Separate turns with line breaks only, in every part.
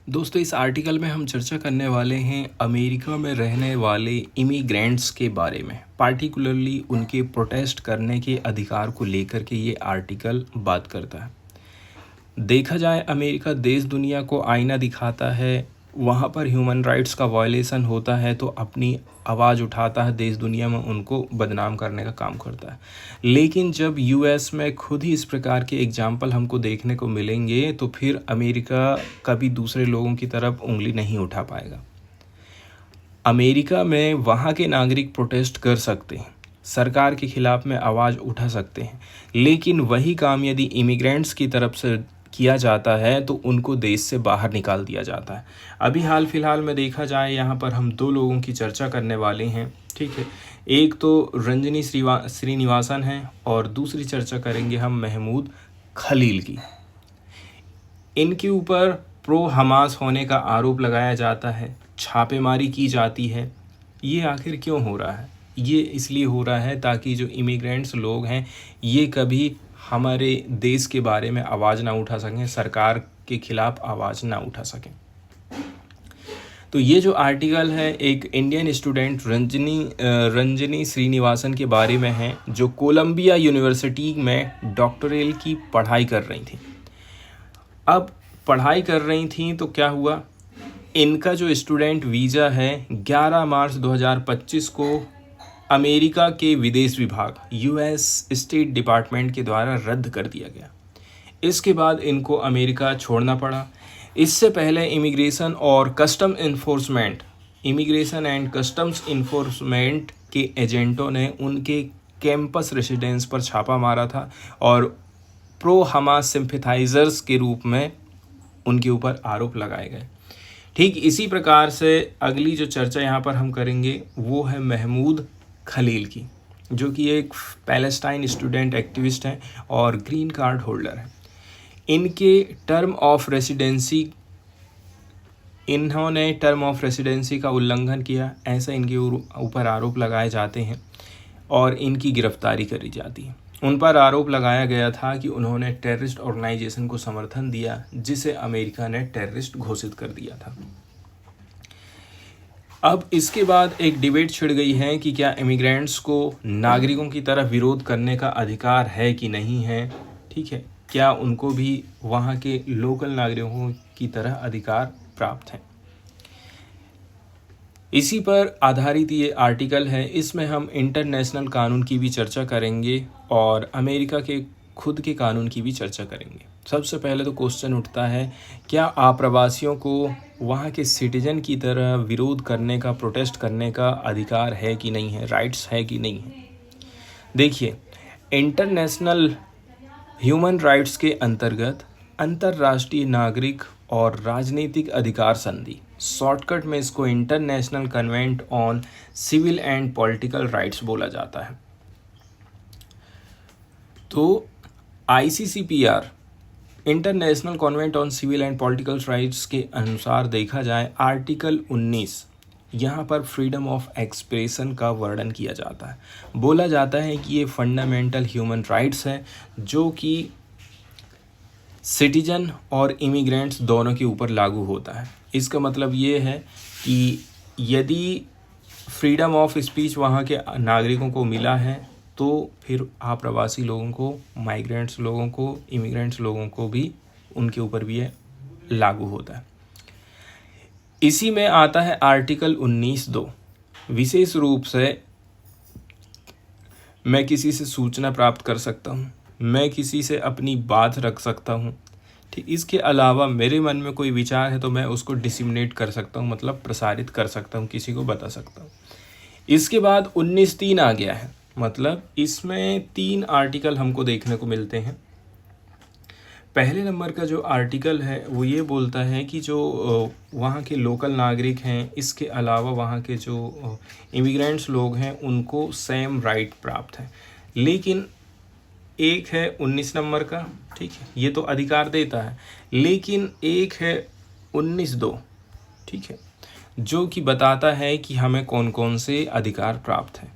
दोस्तों इस आर्टिकल में हम चर्चा करने वाले हैं अमेरिका में रहने वाले इमिग्रेंट्स के बारे में, पार्टिकुलरली उनके प्रोटेस्ट करने के अधिकार को लेकर के ये आर्टिकल बात करता है। देखा जाए अमेरिका देश दुनिया को आईना दिखाता है, वहाँ पर ह्यूमन राइट्स का वायलेशन होता है तो अपनी आवाज़ उठाता है, देश दुनिया में उनको बदनाम करने का काम करता है। लेकिन जब यूएस में खुद ही इस प्रकार के एग्जाम्पल हमको देखने को मिलेंगे तो फिर अमेरिका कभी दूसरे लोगों की तरफ उंगली नहीं उठा पाएगा। अमेरिका में वहाँ के नागरिक प्रोटेस्ट कर सकते हैं, सरकार के खिलाफ में आवाज़ उठा सकते हैं, लेकिन वही काम यदि इमिग्रेंट्स की तरफ से किया जाता है तो उनको देश से बाहर निकाल दिया जाता है। अभी हाल फिलहाल में देखा जाए यहाँ पर हम दो लोगों की चर्चा करने वाले हैं, ठीक है। एक तो रंजनी श्रीनिवासन हैं और दूसरी चर्चा करेंगे हम महमूद खलील की। इनके ऊपर प्रो हमास होने का आरोप लगाया जाता है, छापेमारी की जाती है। ये आखिर क्यों हो रहा है? ये इसलिए हो रहा है ताकि जो इमिग्रेंट्स लोग हैं ये कभी हमारे देश के बारे में आवाज़ ना उठा सकें, सरकार के खिलाफ आवाज़ ना उठा सकें। तो ये जो आर्टिकल है एक इंडियन स्टूडेंट रंजनी श्रीनिवासन के बारे में है, जो कोलंबिया यूनिवर्सिटी में डॉक्टरेट की पढ़ाई कर रही थी। अब पढ़ाई कर रही थी तो क्या हुआ, इनका जो स्टूडेंट वीज़ा है 11 मार्च 2025 को अमेरिका के विदेश विभाग यूएस स्टेट डिपार्टमेंट के द्वारा रद्द कर दिया गया। इसके बाद इनको अमेरिका छोड़ना पड़ा। इससे पहले इमिग्रेशन एंड कस्टम्स इन्फोर्समेंट के एजेंटों ने उनके कैंपस रेसिडेंस पर छापा मारा था और प्रो हमास सिंपैथाइजर्स के रूप में उनके ऊपर आरोप लगाए गए। ठीक इसी प्रकार से अगली जो चर्चा यहाँ पर हम करेंगे वो है महमूद खलील की, जो कि एक पैलेस्टाइन स्टूडेंट एक्टिविस्ट हैं और ग्रीन कार्ड होल्डर हैं। इन्होंने टर्म ऑफ रेसिडेंसी का उल्लंघन किया, ऐसा इनके ऊपर आरोप लगाए जाते हैं और इनकी गिरफ्तारी करी जाती है। उन पर आरोप लगाया गया था कि उन्होंने टेररिस्ट ऑर्गेनाइजेशन को समर्थन दिया जिसे अमेरिका ने टेररिस्ट घोषित कर दिया था। अब इसके बाद एक डिबेट छिड़ गई है कि क्या इमिग्रेंट्स को नागरिकों की तरह विरोध करने का अधिकार है कि नहीं है, ठीक है। क्या उनको भी वहाँ के लोकल नागरिकों की तरह अधिकार प्राप्त हैं। इसी पर आधारित ये आर्टिकल है। इसमें हम इंटरनेशनल कानून की भी चर्चा करेंगे और अमेरिका के खुद के कानून की भी चर्चा करेंगे। सबसे पहले तो क्वेश्चन उठता है, क्या आप्रवासियों को वहाँ के सिटीजन की तरह विरोध करने का, प्रोटेस्ट करने का अधिकार है कि नहीं है, राइट्स है कि नहीं है। देखिए, इंटरनेशनल ह्यूमन राइट्स के अंतर्गत अंतर्राष्ट्रीय नागरिक और राजनीतिक अधिकार संधि, शॉर्टकट में इसको international convent on civil and political rights बोला जाता है। तो ICCPR international convent on civil and political rights के अनुसार देखा जाए आर्टिकल 19, यहाँ पर फ्रीडम ऑफ एक्सप्रेशन का वर्णन किया जाता है। बोला जाता है कि ये फंडामेंटल ह्यूमन राइट्स है जो कि सिटीजन और इमिग्रेंट्स दोनों के ऊपर लागू होता है। इसका मतलब ये है कि यदि फ्रीडम ऑफ स्पीच वहाँ के नागरिकों को मिला है तो फिर आप्रवासी लोगों को, माइग्रेंट्स लोगों को, इमिग्रेंट्स लोगों को भी उनके ऊपर भी ये लागू होता है। इसी में आता है आर्टिकल 19(2), विशेष रूप से मैं किसी से सूचना प्राप्त कर सकता हूँ, मैं किसी से अपनी बात रख सकता हूँ, ठीक। इसके अलावा मेरे मन में कोई विचार है तो मैं उसको डिसिमिनेट कर सकता हूँ, मतलब प्रसारित कर सकता हूँ, किसी को बता सकता हूँ। इसके बाद 19(3) आ गया है, मतलब इसमें 3 आर्टिकल हमको देखने को मिलते हैं। पहले नंबर का जो आर्टिकल है वो ये बोलता है कि जो वहाँ के लोकल नागरिक हैं, इसके अलावा वहाँ के जो इमिग्रेंट्स लोग हैं उनको सेम राइट प्राप्त है। लेकिन एक है 19 नंबर का, ठीक है, ये तो अधिकार देता है, लेकिन एक है 19(2), ठीक है, जो कि बताता है कि हमें कौन कौन से अधिकार प्राप्त हैं।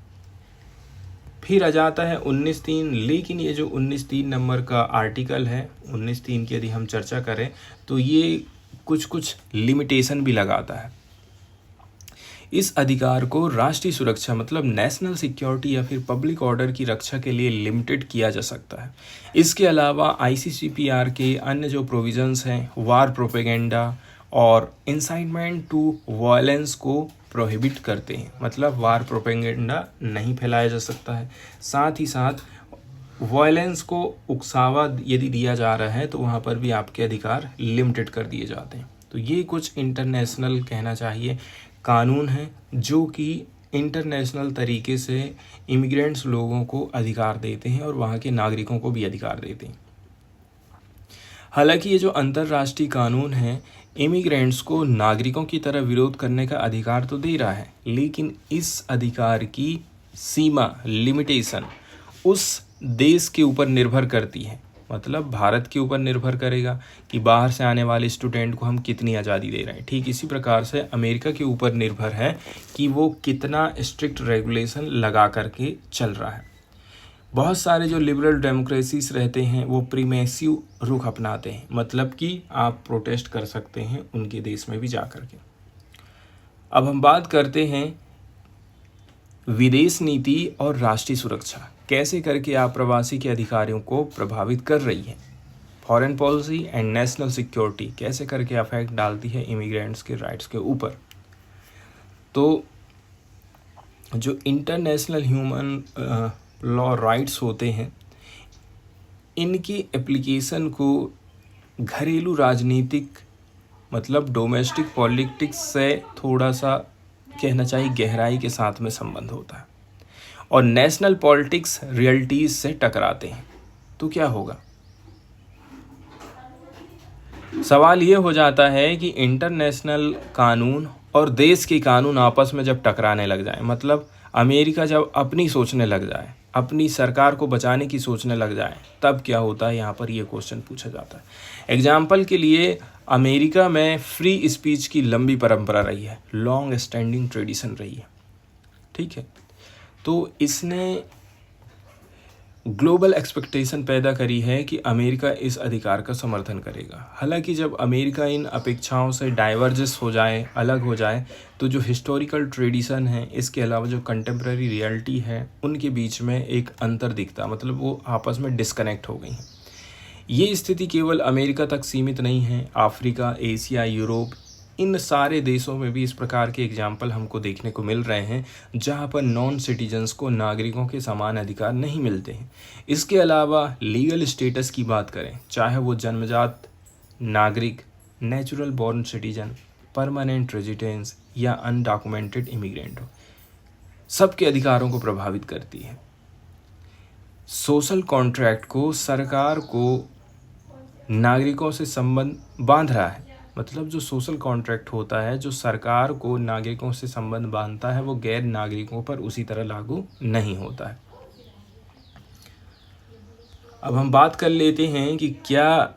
फिर आ जाता है 19(3), लेकिन ये जो 19(3) नंबर का आर्टिकल है, 19(3) की यदि हम चर्चा करें तो ये कुछ कुछ लिमिटेशन भी लगाता है। इस अधिकार को राष्ट्रीय सुरक्षा मतलब नेशनल सिक्योरिटी या फिर पब्लिक ऑर्डर की रक्षा के लिए लिमिटेड किया जा सकता है। इसके अलावा आईसीसीपीआर के अन्य जो प्रोविजंस हैं वार प्रोपेगेंडा और इंसाइटमेंट टू वायलेंस को प्रोहिबिट करते हैं, मतलब वार प्रोपेगेंडा नहीं फैलाया जा सकता है। साथ ही साथ वायलेंस को उकसावा यदि दिया जा रहा है तो वहाँ पर भी आपके अधिकार लिमिटेड कर दिए जाते हैं। तो ये कुछ इंटरनेशनल कहना चाहिए कानून हैं जो कि इंटरनेशनल तरीके से इमिग्रेंट्स लोगों को अधिकार देते हैं और वहाँ के नागरिकों को भी अधिकार देते हैं। हालांकि ये जो अंतर्राष्ट्रीय कानून है इमिग्रेंट्स को नागरिकों की तरह विरोध करने का अधिकार तो दे रहा है, लेकिन इस अधिकार की सीमा लिमिटेशन उस देश के ऊपर निर्भर करती है। मतलब भारत के ऊपर निर्भर करेगा कि बाहर से आने वाले स्टूडेंट को हम कितनी आज़ादी दे रहे हैं। ठीक इसी प्रकार से अमेरिका के ऊपर निर्भर है कि वो कितना स्ट्रिक्ट रेगुलेशन लगा करके चल रहा है। बहुत सारे जो लिबरल डेमोक्रेसीज रहते हैं वो प्रीमेसिव रुख अपनाते हैं, मतलब कि आप प्रोटेस्ट कर सकते हैं उनके देश में भी जा कर के। अब हम बात करते हैं विदेश नीति और राष्ट्रीय सुरक्षा कैसे करके आप्रवासी के अधिकारियों को प्रभावित कर रही है। Foreign policy and national security कैसे करके अफेक्ट डालती है इमिग्रेंट्स के राइट्स के ऊपर। तो जो इंटरनेशनल ह्यूमन लॉ राइट्स होते हैं इनकी एप्लीकेशन को घरेलू राजनीतिक मतलब डोमेस्टिक पॉलिटिक्स से थोड़ा सा कहना चाहिए गहराई के साथ में संबंध होता है और नेशनल पॉलिटिक्स रियलिटीज से टकराते हैं। तो क्या होगा, सवाल ये हो जाता है कि इंटरनेशनल कानून और देश के कानून आपस में जब टकराने लग जाए, मतलब अमेरिका जब अपनी सोचने लग जाए, अपनी सरकार को बचाने की सोचने लग जाए, तब क्या होता है, यहाँ पर ये क्वेश्चन पूछा जाता है। एग्जाम्पल के लिए अमेरिका में फ्री स्पीच की लंबी परंपरा रही है, लॉन्ग स्टैंडिंग ट्रेडिशन रही है, ठीक है। तो इसने ग्लोबल एक्सपेक्टेशन पैदा करी है कि अमेरिका इस अधिकार का समर्थन करेगा। हालांकि जब अमेरिका इन अपेक्षाओं से डाइवर्जेस हो जाए, अलग हो जाए, तो जो हिस्टोरिकल ट्रेडिशन है इसके अलावा जो कंटेम्प्रेरी रियलिटी है उनके बीच में एक अंतर दिखता, मतलब वो आपस में डिस्कनेक्ट हो गई हैं। ये स्थिति केवल अमेरिका तक सीमित नहीं है, अफ्रीका, एशिया, यूरोप, इन सारे देशों में भी इस प्रकार के एग्जाम्पल हमको देखने को मिल रहे हैं जहां पर नॉन सिटीजन्स को नागरिकों के समान अधिकार नहीं मिलते हैं। इसके अलावा लीगल स्टेटस की बात करें, चाहे वो जन्मजात नागरिक, natural born citizen, permanent residence या अनडॉक्यूमेंटेड इमिग्रेंट हो, सबके अधिकारों को प्रभावित करती है। सोशल कॉन्ट्रैक्ट को सरकार को नागरिकों से संबंध बांध रहा है, मतलब जो सोशल कॉन्ट्रैक्ट होता है जो सरकार को नागरिकों से संबंध बांधता है वो गैर नागरिकों पर उसी तरह लागू नहीं होता है। अब हम बात कर लेते हैं कि क्या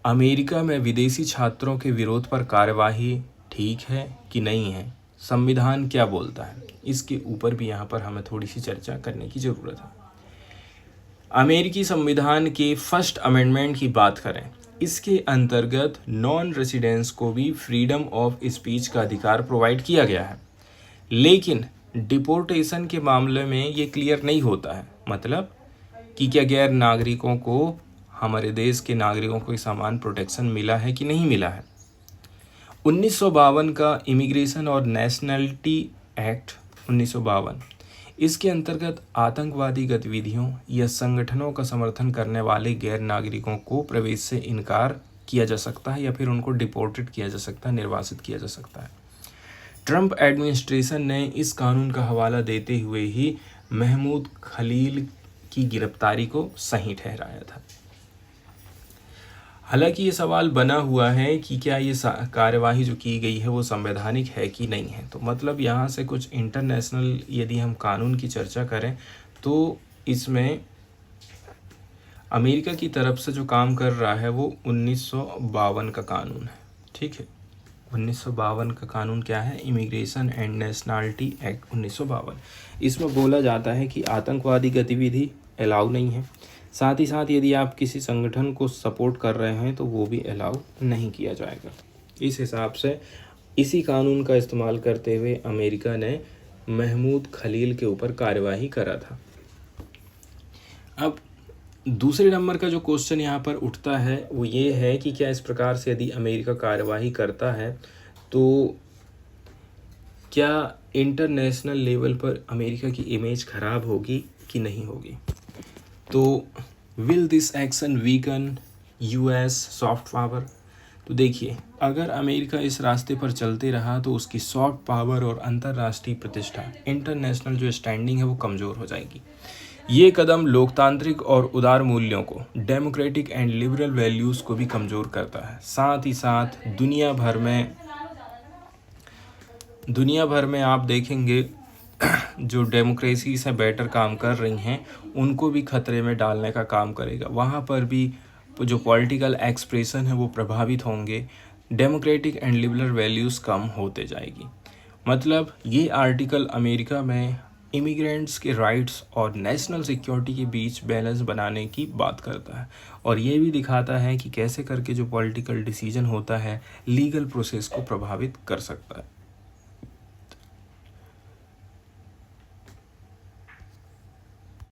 अमेरिका में विदेशी छात्रों के विरोध पर कार्यवाही ठीक है कि नहीं है, संविधान क्या बोलता है, इसके ऊपर भी यहाँ पर हमें थोड़ी सी चर्चा करने की ज़रूरत है। अमेरिकी संविधान के फर्स्ट अमेंडमेंट की बात करें, इसके अंतर्गत नॉन रेसिडेंट्स को भी फ्रीडम ऑफ स्पीच का अधिकार प्रोवाइड किया गया है, लेकिन डिपोर्टेशन के मामले में ये क्लियर नहीं होता है, मतलब कि क्या गैर नागरिकों को हमारे देश के नागरिकों को समान प्रोटेक्शन मिला है कि नहीं मिला है। 1952 का इमिग्रेशन और नेशनलिटी एक्ट 1952, इसके अंतर्गत आतंकवादी गतिविधियों या संगठनों का समर्थन करने वाले गैर नागरिकों को प्रवेश से इनकार किया जा सकता है या फिर उनको डिपोर्टेड किया जा सकता है, निर्वासित किया जा सकता है। ट्रंप एडमिनिस्ट्रेशन ने इस कानून का हवाला देते हुए ही महमूद खलील की गिरफ्तारी को सही ठहराया था। हालांकि ये सवाल बना हुआ है कि क्या ये कार्यवाही जो की गई है वो संवैधानिक है कि नहीं है। तो मतलब यहाँ से कुछ इंटरनेशनल यदि हम कानून की चर्चा करें तो इसमें अमेरिका की तरफ से जो काम कर रहा है वो 1952 का कानून है, ठीक है। 1952 का कानून क्या है, इमिग्रेशन एंड नेशनलिटी एक्ट 1952। इसमें बोला जाता है कि आतंकवादी गतिविधि अलाउ नहीं है, साथ ही साथ यदि आप किसी संगठन को सपोर्ट कर रहे हैं तो वो भी अलाउ नहीं किया जाएगा। इस हिसाब से इसी कानून का इस्तेमाल करते हुए अमेरिका ने महमूद खलील के ऊपर कार्यवाही करा था। अब दूसरे नंबर का जो क्वेश्चन यहाँ पर उठता है वो ये है कि क्या इस प्रकार से यदि अमेरिका कार्यवाही करता है तो क्या इंटरनेशनल लेवल पर अमेरिका की इमेज खराब होगी कि नहीं होगी। तो will this action weaken US soft power. तो देखिए, अगर अमेरिका इस रास्ते पर चलते रहा तो उसकी सॉफ्ट पावर और अंतर्राष्ट्रीय प्रतिष्ठा, इंटरनेशनल जो स्टैंडिंग है वो कमज़ोर हो जाएगी। ये कदम लोकतांत्रिक और उदार मूल्यों को, डेमोक्रेटिक एंड लिबरल वैल्यूज़ को भी कमज़ोर करता है। साथ ही साथ दुनिया भर में आप देखेंगे जो डेमोक्रेसी से बेटर काम कर रही हैं उनको भी खतरे में डालने का काम करेगा। वहाँ पर भी जो पॉलिटिकल एक्सप्रेशन है वो प्रभावित होंगे, डेमोक्रेटिक एंड लिबरल वैल्यूज़ कम होते जाएगी। मतलब ये आर्टिकल अमेरिका में इमिग्रेंट्स के राइट्स और नेशनल सिक्योरिटी के बीच बैलेंस बनाने की बात करता है और ये भी दिखाता है कि कैसे करके जो पॉलिटिकल डिसीजन होता है लीगल प्रोसेस को प्रभावित कर सकता है।